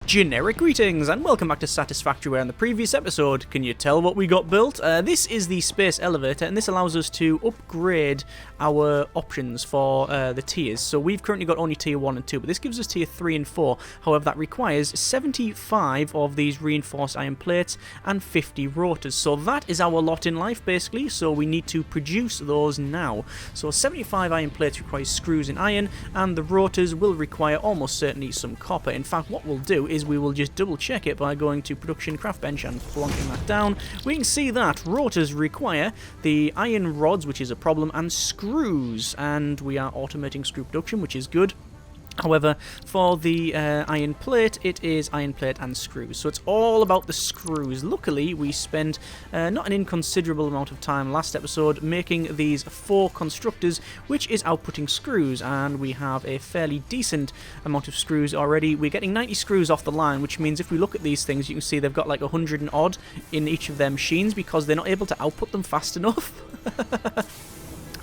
Generic greetings and welcome back to Satisfactory, where in the previous episode, can you tell what we got built? This is the space elevator, and this allows us to upgrade our options for the tiers. So we've currently got only tier 1 and 2, but this gives us tier 3 and 4. However, that requires 75 of these reinforced iron plates and 50 rotors. So that is our lot in life, basically, so we need to produce those now. So 75 iron plates requires screws and iron, and the rotors will require almost certainly some copper. In fact, what we'll do is we will just double check it by going to production craft bench and plonking that down. We can see that rotors require the iron rods, which is a problem, and screws, and we are automating screw production, which is good. However, for the iron plate, it is iron plate and screws. So it's all about the screws. Luckily, we spent not an inconsiderable amount of time last episode making these 4 constructors, which is outputting screws. And we have a fairly decent amount of screws already. We're getting 90 screws off the line, which means if we look at these things, you can see they've got like 100 and odd in each of their machines because they're not able to output them fast enough.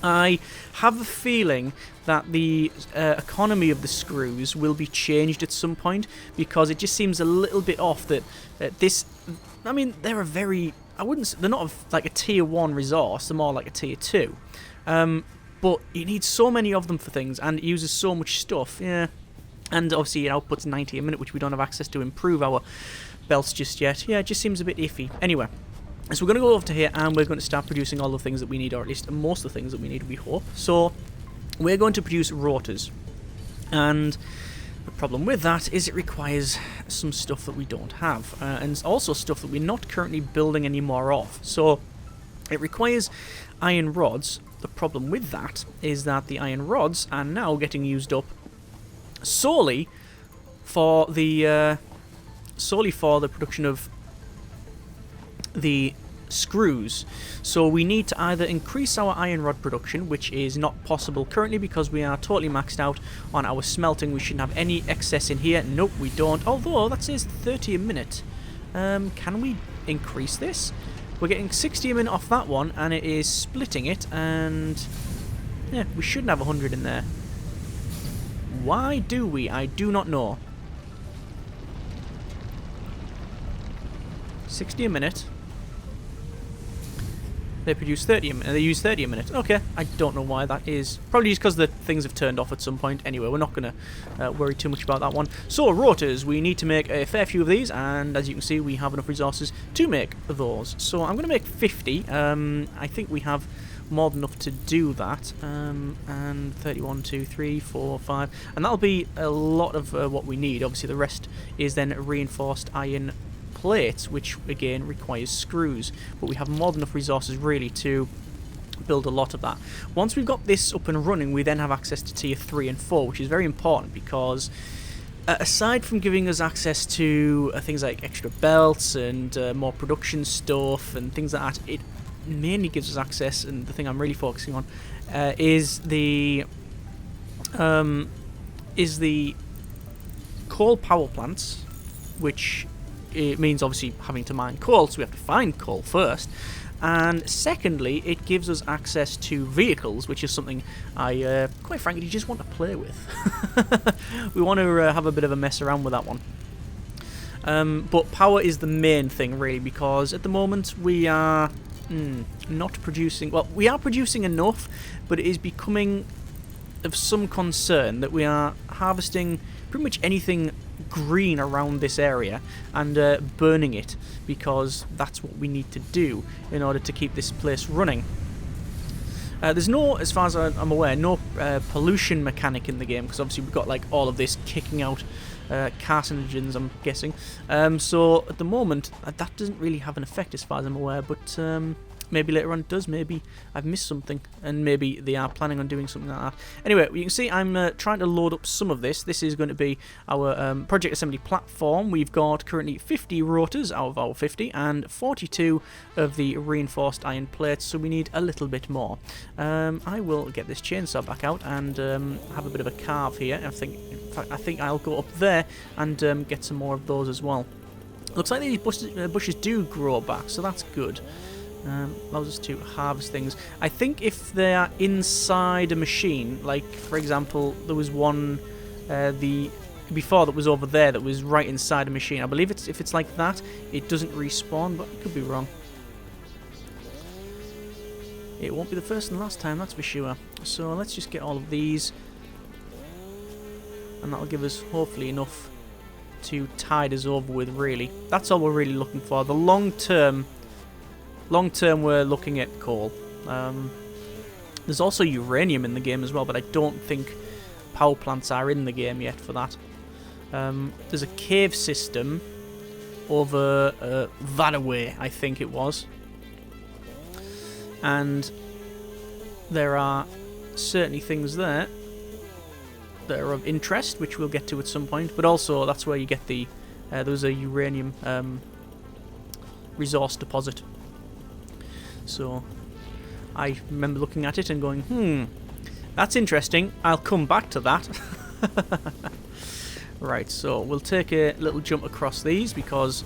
I have a feeling that the economy of the screws will be changed at some point, because it just seems a little bit off that I mean, they're a very, they're not like a tier 1 resource, they're more like a tier 2. But you need so many of them for things, and it uses so much stuff, yeah. And obviously it outputs 90 a minute, which we don't have access to improve our belts just yet. Yeah, it just seems a bit iffy. Anyway. So we're going to go over to here and we're going to start producing all the things that we need, or at least most of the things that we need, we hope. So we're going to produce rotors. And the problem with that is it requires some stuff that we don't have. And also stuff that we're not currently building any more of. So it requires iron rods. The problem with that is that the iron rods are now getting used up solely for the production of the screws. So we need to either increase our iron rod production, which is not possible currently because we are totally maxed out on our smelting. We shouldn't have any excess in here. Nope, we don't. Although that says 30 a minute. Can we increase this? We're getting 60 a minute off that one, and it is splitting it, and yeah, we shouldn't have 100 in there. Why do we? I do not know. 60 a minute. They produce 30 a minute. They use 30 a minute. Okay, I don't know why that is. Probably just because the things have turned off at some point. Anyway, we're not going to worry too much about that one. So, rotors. We need to make a fair few of these, and as you can see, we have enough resources to make those. So, I'm going to make 50. I think we have more than enough to do that. And 31, 2, 3, 4, 5. And that'll be a lot of what we need. Obviously, the rest is then reinforced iron plates, which again requires screws, but we have more than enough resources really to build a lot of that. Once we've got this up and running, we then have access to tier 3 and 4, which is very important because aside from giving us access to things like extra belts and more production stuff and things like that, it mainly gives us access, and the thing I'm really focusing on is the coal power plants, which it means obviously having to mine coal, so we have to find coal first. And secondly, it gives us access to vehicles, which is something I, quite frankly, just want to play with. We want to have a bit of a mess around with that one. But power is the main thing, really, because at the moment we are not producing... Well, we are producing enough, but it is becoming of some concern that we are harvesting pretty much anything green around this area and burning it, because that's what we need to do in order to keep this place running. There's no, as far as I'm aware, no pollution mechanic in the game, because obviously we've got like all of this kicking out carcinogens, I'm guessing. So at the moment that doesn't really have an effect as far as I'm aware, but maybe later on it does. Maybe I've missed something, and maybe they are planning on doing something like that. Anyway, you can see I'm trying to load up some of this. This is going to be our project assembly platform. We've got currently 50 rotors out of our 50 and 42 of the reinforced iron plates, so we need a little bit more. I will get this chainsaw back out and have a bit of a carve here. In fact, I think I'll go up there and get some more of those as well. Looks like these bushes do grow back, so that's good. Allows us to harvest things. I think if they are inside a machine, like for example, there was one, the before that was over there that was right inside a machine. I believe if it's like that, it doesn't respawn, but I could be wrong. It won't be the first and last time, that's for sure. So let's just get all of these, and that'll give us hopefully enough to tide us over with, really. That's all we're really looking for. The long term we're looking at coal. There's also uranium in the game as well, but I don't think power plants are in the game yet for that. There's a cave system over that away, I think it was. And there are certainly things there that are of interest, which we'll get to at some point. But also, that's where you get the... there's a uranium resource deposit. So, I remember looking at it and going, that's interesting. I'll come back to that. Right, so we'll take a little jump across these, because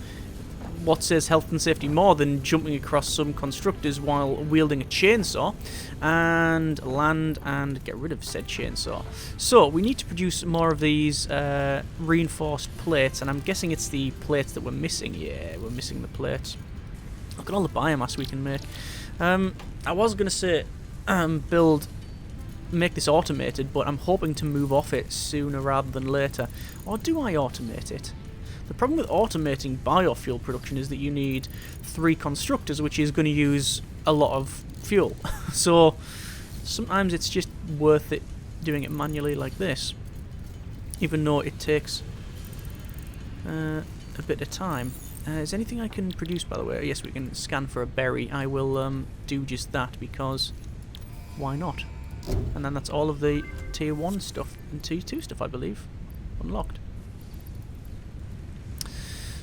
what says health and safety more than jumping across some constructors while wielding a chainsaw, and land and get rid of said chainsaw. So we need to produce more of these reinforced plates, and I'm guessing it's the plates that we're missing. Yeah, we're missing the plates. Look at all the biomass we can make. I was going to say make this automated, but I'm hoping to move off it sooner rather than later. Or do I automate it? The problem with automating biofuel production is that you need 3 constructors, which is going to use a lot of fuel. So sometimes it's just worth it doing it manually like this, even though it takes a bit of time. Is anything I can produce, by the way? Yes, we can scan for a berry. I will do just that, because why not? And then that's all of the tier 1 stuff and tier 2 stuff, I believe, unlocked.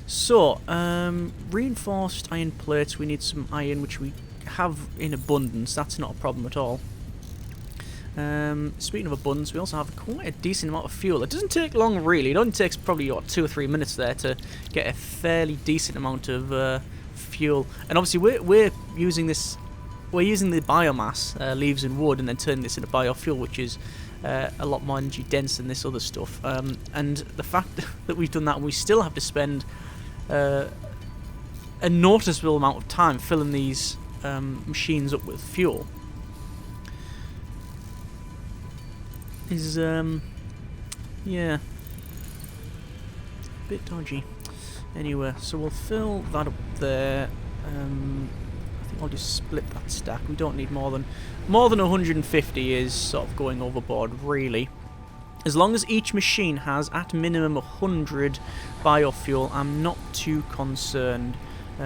So, reinforced iron plates, we need some iron, which we have in abundance. That's not a problem at all. Speaking of abundance, we also have quite a decent amount of fuel. It doesn't take long, really. It only takes probably, what, 2 or 3 minutes there to get a fairly decent amount of fuel. And obviously, we're using this... We're using the biomass, leaves and wood, and then turning this into biofuel, which is a lot more energy dense than this other stuff. And the fact that we've done that, and we still have to spend a noticeable amount of time filling these machines up with fuel, is yeah, a bit dodgy. Anyway, so we'll fill that up there. I think I'll just split that stack. We don't need more than 150 is sort of going overboard, really. As long as each machine has at minimum 100 biofuel, I'm not too concerned.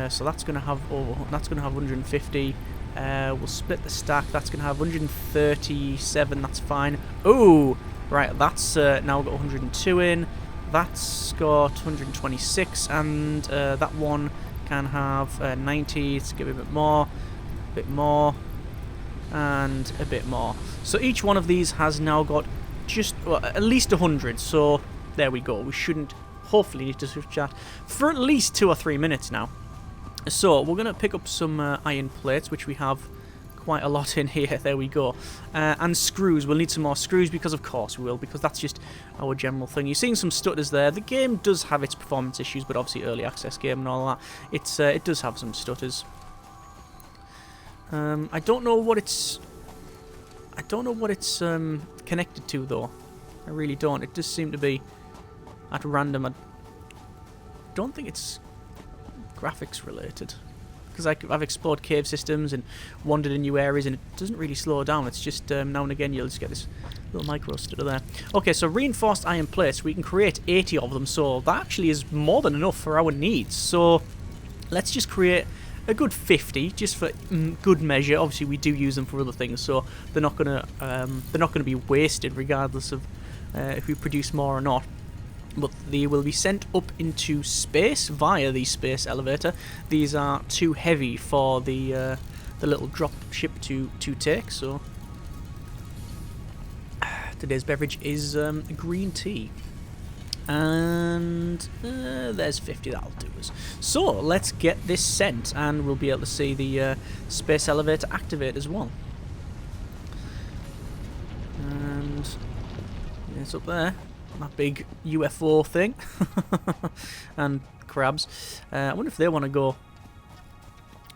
So that's going to have 150. We'll split the stack. That's going to have 137. That's fine. Oh, right. That's now got 102 in. That's got 126, and that one can have 90. Let's give it a bit more, and a bit more. So each one of these has now got just at least 100. So there we go. We shouldn't hopefully need to switch that for at least 2 or 3 minutes now. So we're going to pick up some iron plates, which we have quite a lot in here. There we go. And screws. We'll need some more screws, because of course we will, because that's just our general thing. You're seeing some stutters there. The game does have its performance issues, but obviously early access game and all that. It does have some stutters. I don't know what it's connected to, though. I really don't. It does seem to be at random. I don't think it's graphics related, because I've explored cave systems and wandered in new areas, and it doesn't really slow down. It's just now and again you'll just get this little micro stutter there. Okay, so reinforced iron plates, we can create 80 of them, so that actually is more than enough for our needs. So let's just create a good 50, just for good measure. Obviously we do use them for other things, so they're not gonna be wasted regardless of if we produce more or not. But they will be sent up into space via the space elevator. These are too heavy for the little drop ship to take. So today's beverage is green tea, and there's 50. That'll do us. So let's get this sent, and we'll be able to see the space elevator activate as well. And it's up there. that big UFO thing. And crabs. I wonder if they want to go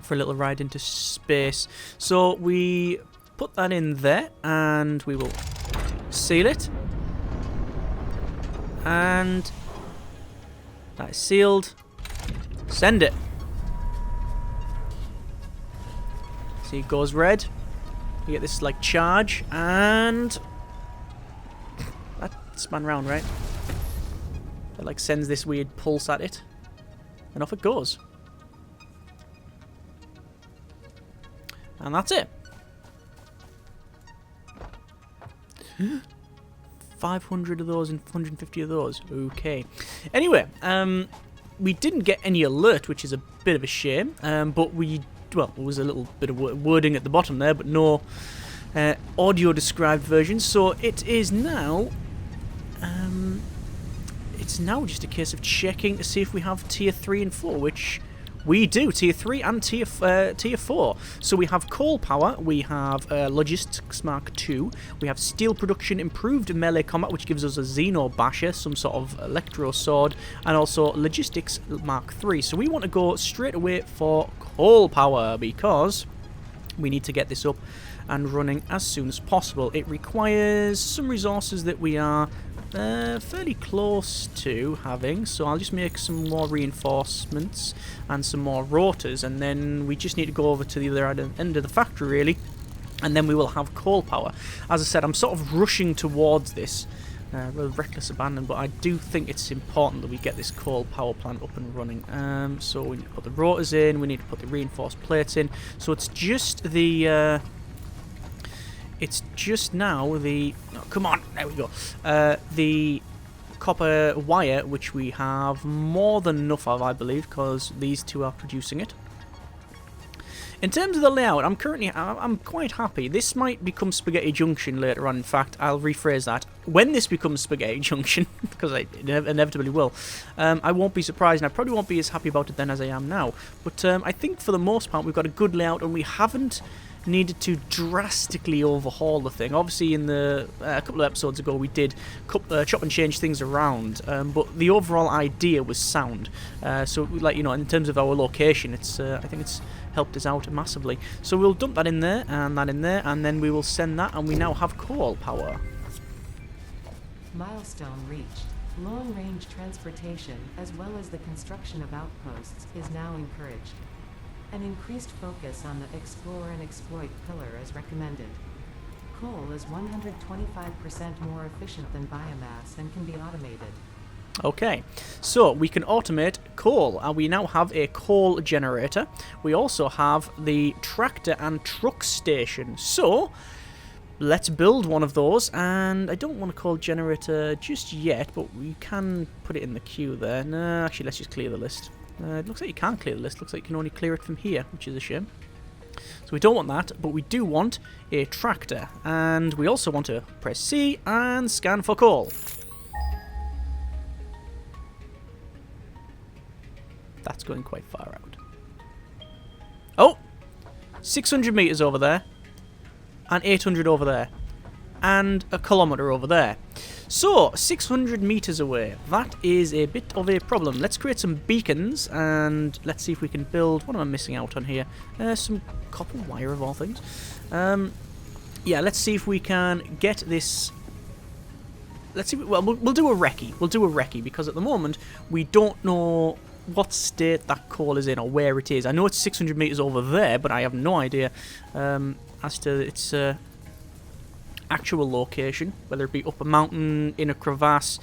for a little ride into space. So we put that in there, and we will seal it. And that is sealed. Send it. See, it goes red. You get this like charge, and that spun round, right? It like sends this weird pulse at it, and off it goes. And that's it. 500 of those and 150 of those. Okay. Anyway, we didn't get any alert, which is a bit of a shame. But well, there was a little bit of wording at the bottom there, but no audio described version. So it is now. It's now just a case of checking to see if we have tier 3 and 4, which we do, tier 3 and tier 4. So we have coal power, we have logistics mark 2, we have steel production, improved melee combat, which gives us a Xeno Basher, some sort of electro sword, and also logistics mark 3. So we want to go straight away for coal power because we need to get this up and running as soon as possible. It requires some resources that we are fairly close to having, so I'll just make some more reinforcements and some more rotors, and then we just need to go over to the other end of the factory really, and then we will have coal power. As I said, I'm sort of rushing towards this with reckless abandon, but I do think it's important that we get this coal power plant up and running. So we need to put the rotors in, we need to put the reinforced plates in, so it's just the it's just now the... Oh, come on, there we go. The copper wire, which we have more than enough of, I believe, because these two are producing it. In terms of the layout, I'm quite happy. This might become Spaghetti Junction later on. In fact, I'll rephrase that. When this becomes Spaghetti Junction, because it inevitably will, I won't be surprised, and I probably won't be as happy about it then as I am now. But I think for the most part, we've got a good layout, and we haven't needed to drastically overhaul the thing. Obviously, in the a couple of episodes ago, we did chop and change things around, but the overall idea was sound. So, like, you know, in terms of our location, it's I think it's helped us out massively. So we'll dump that in there, and that in there, and then we will send that, and we now have coal power. Milestone reached. Long-range transportation, as well as the construction of outposts, is now encouraged. An increased focus on the explore and exploit pillar is recommended. Coal is 125% more efficient than biomass and can be automated. Okay, so we can automate coal, and we now have a coal generator. We also have the tractor and truck station. So let's build one of those, and I don't want a coal generator just yet, but we can put it in the queue there. No, actually, let's just clear the list. It looks like you can't clear the list. Looks like you can only clear it from here, which is a shame. So we don't want that, but we do want a tractor. And we also want to press C and scan for coal. That's going quite far out. Oh! 600 meters over there. And 800 over there. And a kilometer over there. So, 600 meters away. That is a bit of a problem. Let's create some beacons, and let's see if we can build... What am I missing out on here? Some copper wire, of all things. Yeah, let's see if we can get this... Let's see... Well, we'll do a recce. We'll do a recce, because at the moment, we don't know what state that coal is in, or where it is. I know it's 600 meters over there, but I have no idea as to its... actual location, whether it be up a mountain, in a crevasse,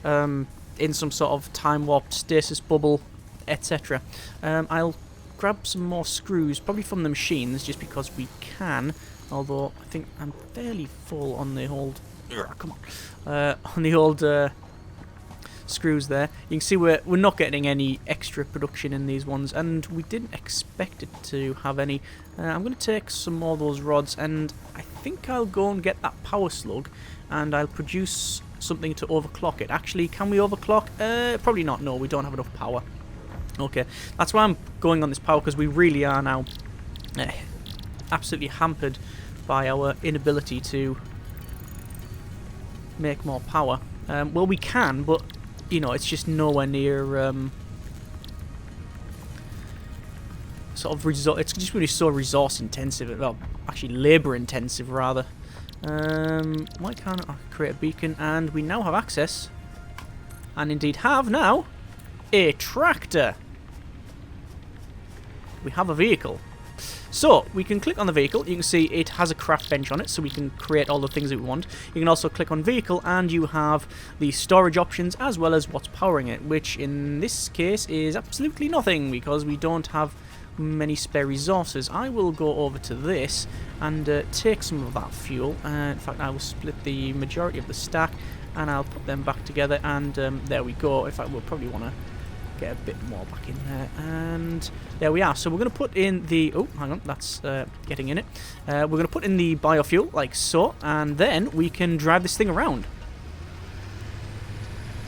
in some sort of time warped stasis bubble, etc. I'll grab some more screws, probably from the machines, just because we can, although I think I'm fairly full on the old on the old screws there. You can see we're not getting any extra production in these ones, and we didn't expect it to have any. I'm going to take some more of those rods, and I think I'll go and get that power slug, and I'll produce something to overclock it. Actually, can we overclock? Probably not. No, we don't have enough power. Okay, that's why I'm going on this power, because we really are now absolutely hampered by our inability to make more power. Well, we can, but, you know, it's just nowhere near, sort of, it's just really so resource intensive, well, actually labour intensive, rather. Why can't I create a beacon? And we now have access, and indeed have now, a tractor. We have a vehicle. So, we can click on the vehicle. You can see it has a craft bench on it, so we can create all the things that we want. You can also click on vehicle, and you have the storage options as well as what's powering it, which in this case is absolutely nothing, because we don't have many spare resources. I will go over to this and take some of that fuel. In fact, I will split the majority of the stack, and I'll put them back together, and there we go. In fact, we'll probably want to get a bit more back in there, and there we are. So we're going to put in the, oh, hang on, that's getting in it. We're going to put in the biofuel, like so, and then we can drive this thing around.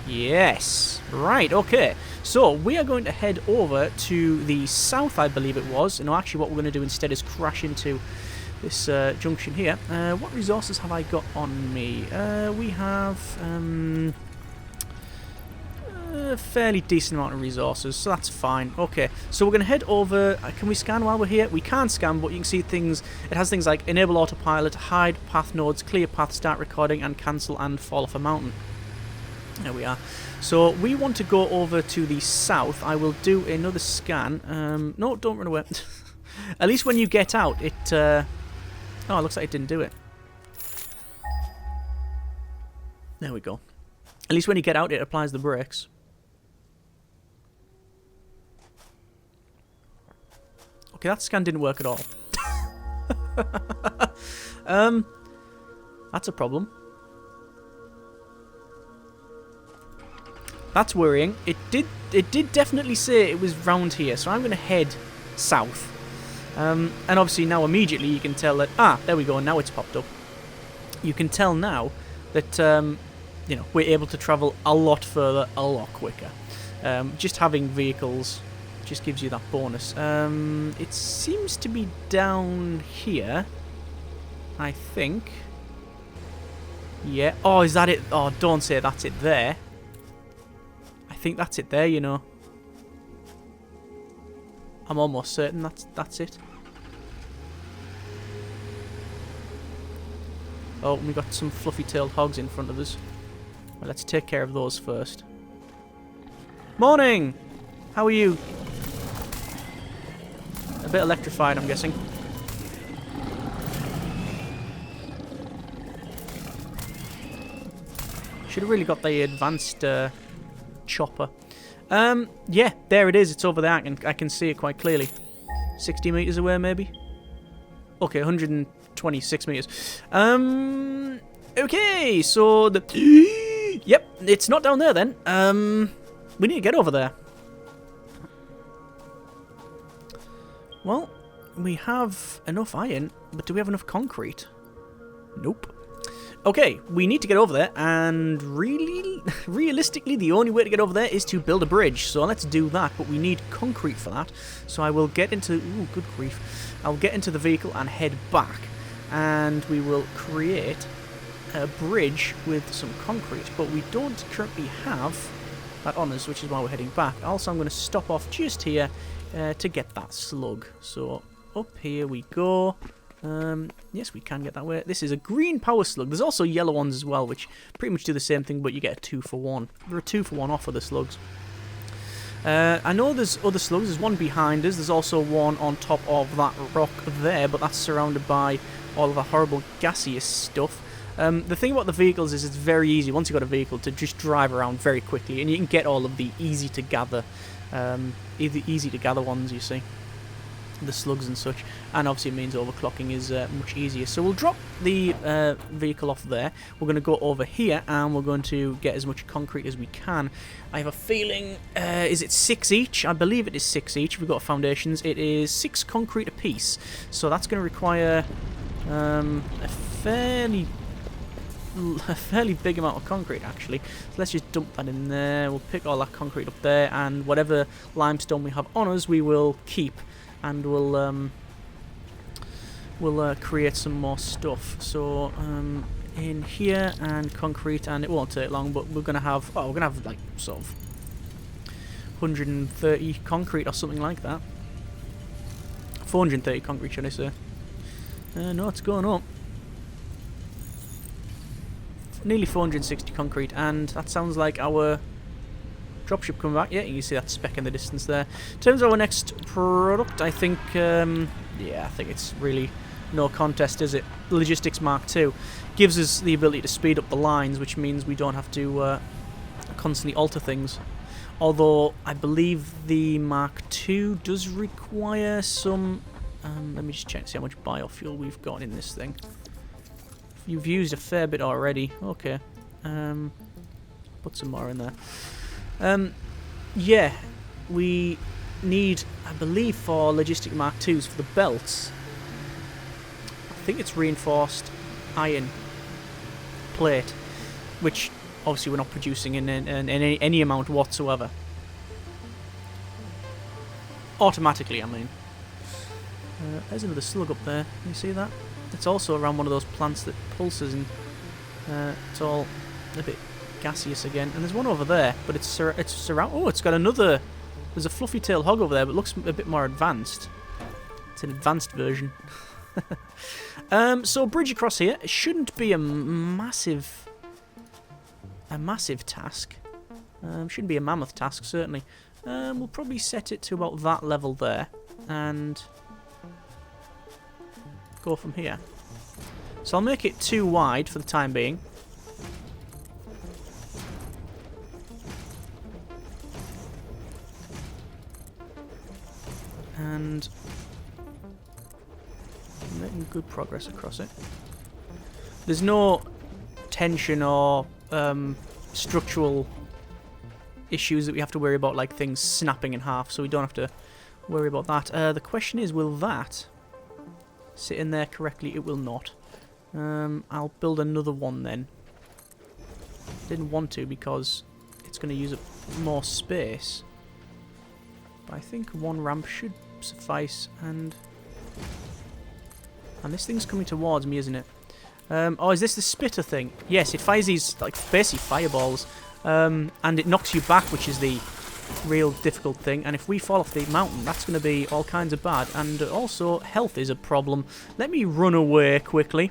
Yes, right, okay. So we are going to head over to the south, I believe it was. No, actually what we're going to do instead is crash into this junction here. What resources have I got on me? We have a fairly decent amount of resources, so that's fine. Okay, so we're going to head over. Can we scan while we're here? We can't scan, but you can see things. It has things like enable autopilot, hide path nodes, clear path, start recording, and cancel and fall off a mountain. There we are. So we want to go over to the south. I will do another scan. No, don't run away. At least when you get out, it... oh, it looks like it didn't do it. There we go. At least when you get out, it applies the brakes. Okay, that scan didn't work at all. That's a problem. That's worrying. It did definitely say it was round here, so I'm going to head south. And obviously now immediately you can tell that... Ah, there we go, now it's popped up. You can tell now that, you know, we're able to travel a lot further, a lot quicker. Just having vehicles just gives you that bonus. It seems to be down here, I think. Yeah. Oh, is that it? Oh, don't say that's it there. I think that's it there, you know. I'm almost certain that's it. Oh, we got some fluffy-tailed hogs in front of us. Well, let's take care of those first. Morning! How are you? A bit electrified, I'm guessing. Should have really got the advanced chopper. Yeah, there it is. It's over there. I can see it quite clearly. 60 meters away, maybe? Okay, 126 meters. Okay, so the... Yep, it's not down there then. We need to get over there. Well, we have enough iron, but do we have enough concrete? Nope. Okay, we need to get over there, and realistically, the only way to get over there is to build a bridge. So let's do that, but we need concrete for that. So I will get into... Ooh, good grief. I'll get into the vehicle and head back, and we will create a bridge with some concrete, but we don't currently have that on us, which is why we're heading back. Also, I'm going to stop off just here to get that slug. So up here we go. Yes, we can get that way. This is a green power slug. There's also yellow ones as well, which pretty much do the same thing, but you get a 2-for-1. There are 2-for-1 off of the slugs. I know there's other slugs. There's one behind us. There's also one on top of that rock there, but that's surrounded by all of the horrible gaseous stuff. The thing about the vehicles is it's very easy, once you've got a vehicle, to just drive around very quickly, and you can get all of the easy to gather ones, you see. The slugs and such, and obviously it means overclocking is much easier. So we'll drop the vehicle off there. We're going to go over here and we're going to get as much concrete as we can. I have a feeling, is it 6 each? I believe it is 6 each. We've got foundations. It is 6 concrete apiece, so that's going to require a fairly big amount of concrete, actually. So let's just dump that in there. We'll pick all that concrete up there, and whatever limestone we have on us we will keep, and we'll create some more stuff. So in here and concrete, and it won't take long, but we're gonna have like sort of 130 concrete or something like that. 430 concrete, should I say? No, it's going up. Nearly 460 concrete, and that sounds like our dropship coming back. Yeah, you can see that speck in the distance there. In terms of our next product, I think, yeah, I think it's really no contest, is it? Logistics Mark II gives us the ability to speed up the lines, which means we don't have to constantly alter things. Although I believe the Mark II does require some. Let me just check to see how much biofuel we've got in this thing. You've used a fair bit already. Okay. Put some more in there. Yeah, we need, I believe, for Logistic Mark IIs for the belts. I think it's reinforced iron plate, which obviously we're not producing in any amount whatsoever. Automatically, I mean. There's another slug up there. Can you see that? It's also around one of those plants that pulses, and it's all a bit gaseous again. And there's one over there, but it's around. Oh, it's got another. There's a fluffy tail hog over there, but it looks a bit more advanced. It's an advanced version. So bridge across here. It shouldn't be a massive task. Shouldn't be a mammoth task, certainly. We'll probably set it to about that level there, and go from here. So I'll make it too wide for the time being. And making good progress across it. There's no tension or structural issues that we have to worry about, like things snapping in half, so we don't have to worry about that. The question is, will that sit in there correctly? It will not. I'll build another one then. Didn't want to because it's going to use up more space. But I think one ramp should suffice, and this thing's coming towards me, isn't it? Oh, is this the spitter thing? Yes, it fires these, like, basically fireballs, and it knocks you back, which is the real difficult thing. And if we fall off the mountain, that's going to be all kinds of bad. And also, health is a problem. Let me run away quickly.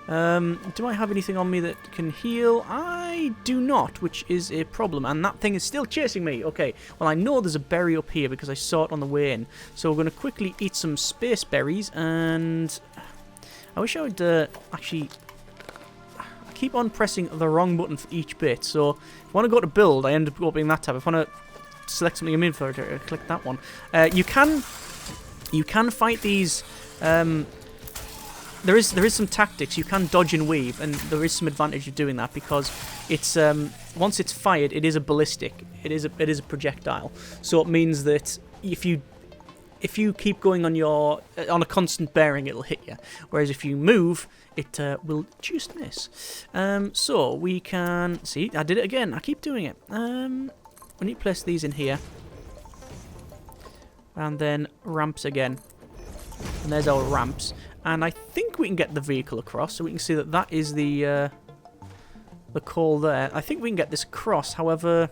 Do I have anything on me that can heal? I do not, which is a problem. And that thing is still chasing me. Okay, well, I know there's a berry up here because I saw it on the way in. So we're going to quickly eat some space berries. And I wish I would actually... I keep on pressing the wrong button for each bit. So if I want to go to build, I end up opening that tab. If I want to select something I'm in for, click that one. You can fight these. There is some tactics. You can dodge and weave, and there is some advantage of doing that because it's once it's fired, it is a ballistic. It is a projectile. So it means that if you keep going on a constant bearing, it'll hit you. Whereas if you move, it will just miss. So we can see. I did it again. I keep doing it. We need to place these in here, and then ramps again. And there's our ramps. And I think we can get the vehicle across, so we can see that that is the coal there. I think we can get this across. However,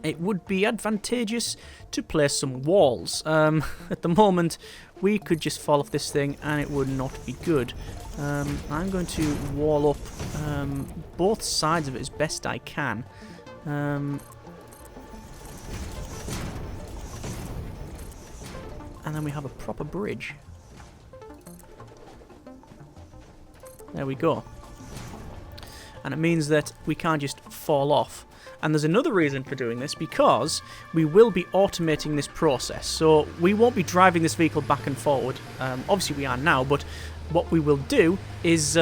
it would be advantageous to place some walls. At the moment, we could just fall off this thing, and it would not be good. I'm going to wall up both sides of it as best I can. And then we have a proper bridge. There we go. And it means that we can't just fall off. And there's another reason for doing this, because we will be automating this process. So we won't be driving this vehicle back and forward. Obviously we are now, but what we will do is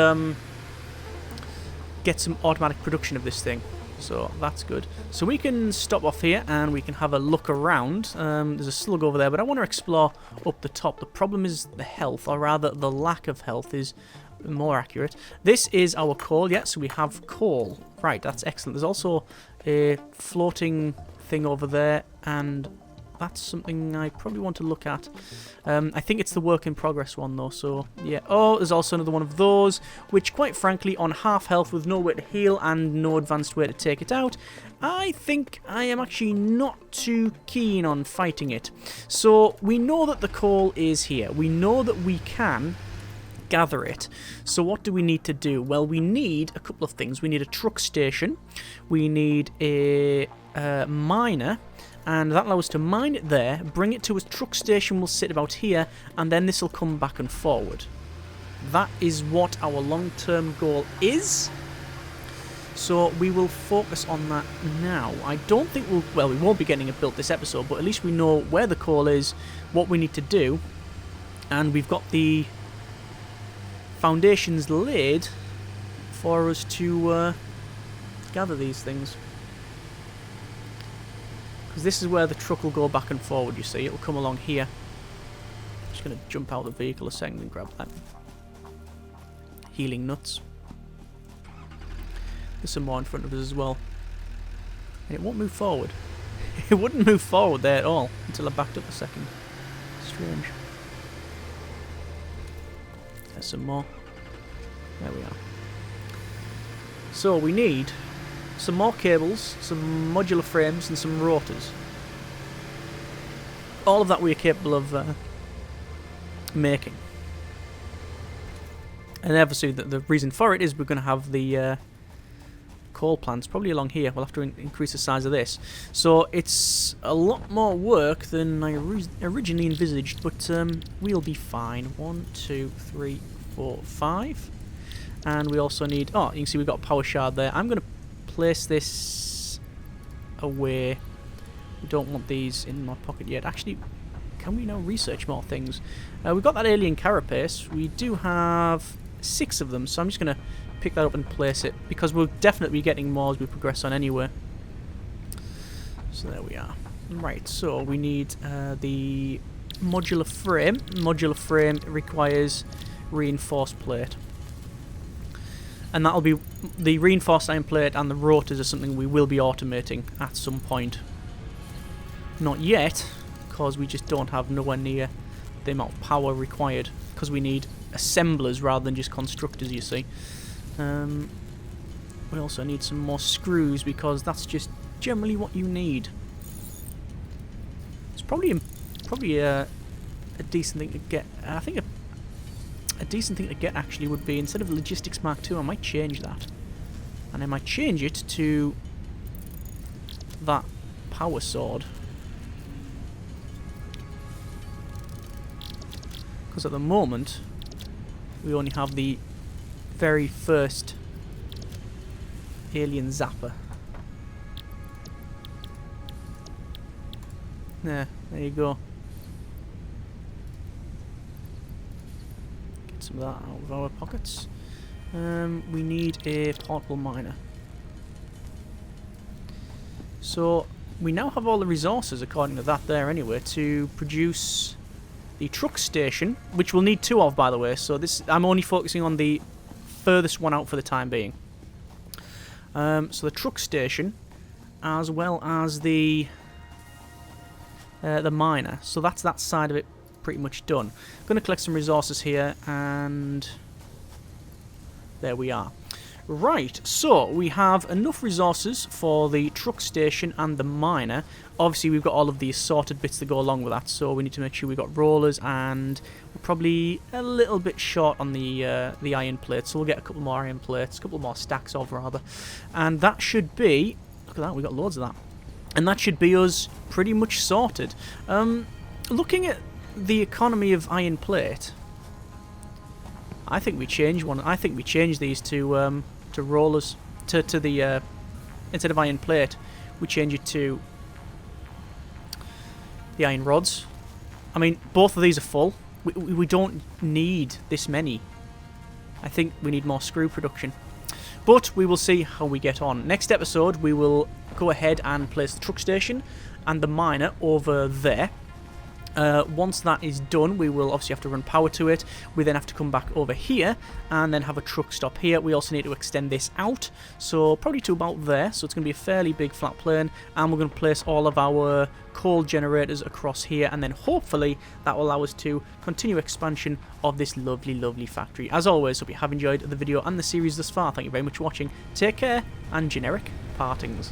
get some automatic production of this thing. So that's good. So we can stop off here and we can have a look around. There's a slug over there, but I want to explore up the top. The problem is the health, or rather the lack of health is more accurate. This is our coal. Yeah, so we have coal. Right, that's excellent. There's also a floating thing over there, and that's something I probably want to look at. I think it's the work in progress one though, so yeah. Oh, there's also another one of those, which quite frankly, on half health with no way to heal and no advanced way to take it out, I think I am actually not too keen on fighting it. So we know that the coal is here. We know that we can gather it. So what do we need to do? Well, we need a couple of things. We need a truck station. We need a miner. And that allows us to mine it there, bring it to a truck station will sit about here, and then this will come back and forward. That is what our long-term goal is. So we will focus on that now. I don't think we won't be getting it built this episode, but at least we know where the coal is, what we need to do, and we've got the foundations laid for us to gather these things. Because this is where the truck will go back and forward, you see. It'll come along here. I'm just going to jump out of the vehicle a second and grab that. Healing nuts. There's some more in front of us as well. And it won't move forward. It wouldn't move forward there at all until I backed up a second. Strange. There's some more. There we are. So we need some more cables, some modular frames, and some rotors. All of that we are capable of making. And obviously the reason for it is we're going to have the coal plants probably along here. We'll have to increase the size of this. So it's a lot more work than I originally envisaged, but we'll be fine. 1, 2, 3, 4, 5. And we also need... Oh, you can see we've got a power shard there. I'm going to place this away. We don't want these in my pocket yet. Actually, can we now research more things? We've got that alien carapace. We do have 6 of them, so I'm just going to pick that up and place it, because we'll definitely be getting more as we progress on anyway. So there we are. Right, so we need the modular frame. Modular frame requires reinforced plate. And that'll be the reinforced iron plate, and the rotors are something we will be automating at some point. Not yet, because we just don't have nowhere near the amount of power required, because we need assemblers rather than just constructors, you see. We also need some more screws, because that's just generally what you need. It's probably a decent thing to get. I think a decent thing to get actually would be, instead of Logistics Mark II, I might change that. And I might change it to that power sword. Because at the moment, we only have the very first alien zapper. There you go. Some of that out of our pockets. We need a portable miner. So we now have all the resources, according to that there anyway, to produce the truck station, which we'll need 2 of, by the way. So this, I'm only focusing on the furthest one out for the time being. So the truck station, as well as the miner. So that's that side of it pretty much done. I'm going to collect some resources here, and there we are. Right, so we have enough resources for the truck station and the miner. Obviously we've got all of the assorted bits that go along with that, so we need to make sure we've got rollers, and we're probably a little bit short on the iron plates, so we'll get a couple more iron plates, a couple more stacks of rather, and that should be, look at that, we've got loads of that, and that should be us pretty much sorted. Looking at the economy of iron plate, I think we change one. I think we change these to rollers, to the instead of iron plate, we change it to the iron rods. I mean, both of these are full. We don't need this many. I think we need more screw production. But we will see how we get on. Next episode, we will go ahead and place the truck station and the miner over there. Once that is done, we will obviously have to run power to it. We then have to come back over here and then have a truck stop here. We also need to extend this out, so probably to about there. So it's going to be a fairly big flat plane, and we're going to place all of our coal generators across here, and then hopefully that will allow us to continue expansion of this lovely, lovely factory. As always, hope you have enjoyed the video and the series thus far. Thank you very much for watching. Take care, and generic partings.